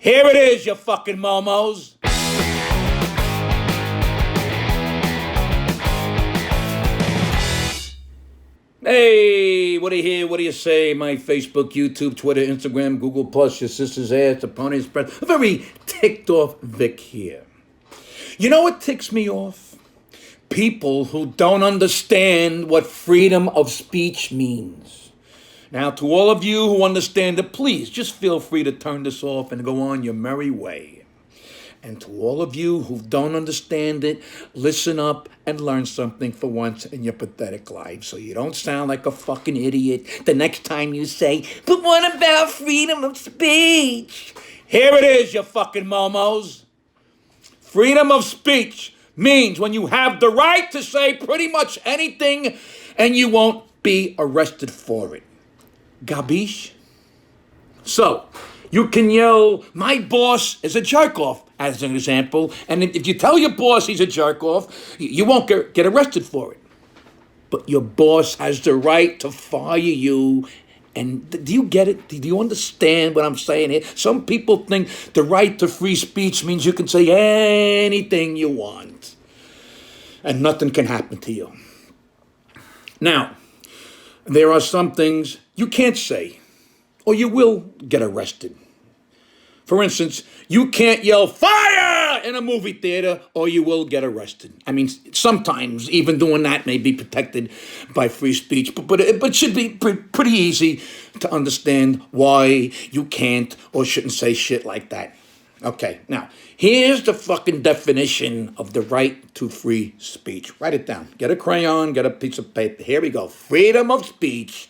Here it is, you fucking momos. Hey, what do you hear? What do you say? My Facebook, YouTube, Twitter, Instagram, Google+, your sister's ass, the pony express. A very ticked off Vic here. You know what ticks me off? People who don't understand what freedom of speech means. Now, to all of you who understand it, please just feel free to turn this off and go on your merry way. And to all of you who don't understand it, listen up and learn something for once in your pathetic life so you don't sound like a fucking idiot the next time you say, but what about freedom of speech? Here it is, you fucking momos. Freedom of speech means when you have the right to say pretty much anything and you won't be arrested for it. Gabish? So, you can yell, my boss is a jerk-off, as an example, and if you tell your boss he's a jerk-off, you won't get arrested for it. But your boss has the right to fire you, and do you get it? Do you understand what I'm saying here? Some people think the right to free speech means you can say anything you want, and nothing can happen to you. Now, there are some things you can't say, or you will get arrested. For instance, you can't yell fire in a movie theater or you will get arrested. I mean, sometimes even doing that may be protected by free speech, but it should be pretty easy to understand why you can't or shouldn't say shit like that. Okay, now, here's the fucking definition of the right to free speech. Write it down. Get a crayon, get a piece of paper. Here we go. Freedom of speech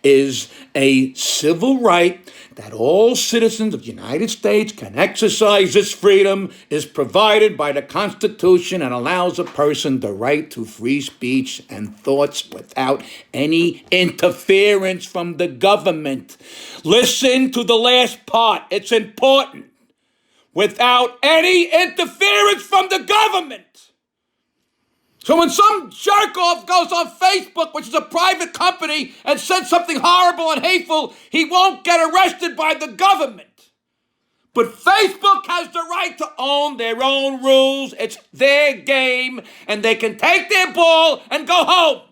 is a civil right that all citizens of the United States can exercise. This freedom is provided by the Constitution and allows a person the right to free speech and thoughts without any interference from the government. Listen to the last part. It's important. Without any interference from the government. So when some jerk-off goes on Facebook, which is a private company, and says something horrible and hateful, he won't get arrested by the government. But Facebook has the right to own their own rules. It's their game, and they can take their ball and go home.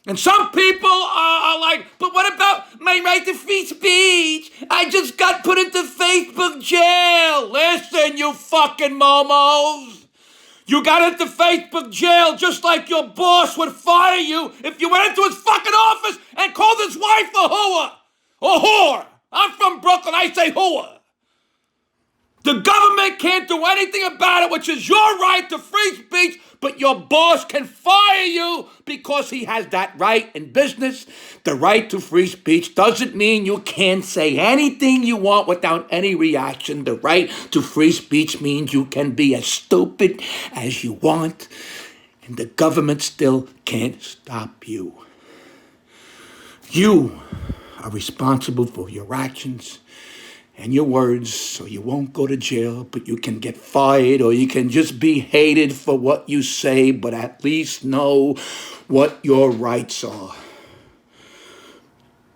And some people are like, but what about my right to free speech? I just got put into Facebook jail. Listen, you fucking momos. You got into Facebook jail just like your boss would fire you if you went into his fucking office and called his wife a hooer. A whore. I'm from Brooklyn, I say whore. The government can't do anything about it, which is your right to free speech, but your boss can fire you because he has that right in business. The right to free speech doesn't mean you can't say anything you want without any reaction. The right to free speech means you can be as stupid as you want, and the government still can't stop you. You are responsible for your actions and your words, so you won't go to jail, but you can get fired, or you can just be hated for what you say, but at least know what your rights are.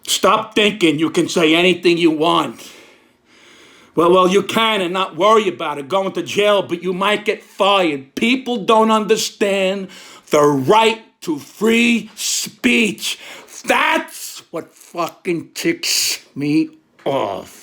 Stop thinking you can say anything you want. Well, you can and not worry about it, going to jail, but you might get fired. People don't understand the right to free speech. That's what fucking ticks me off.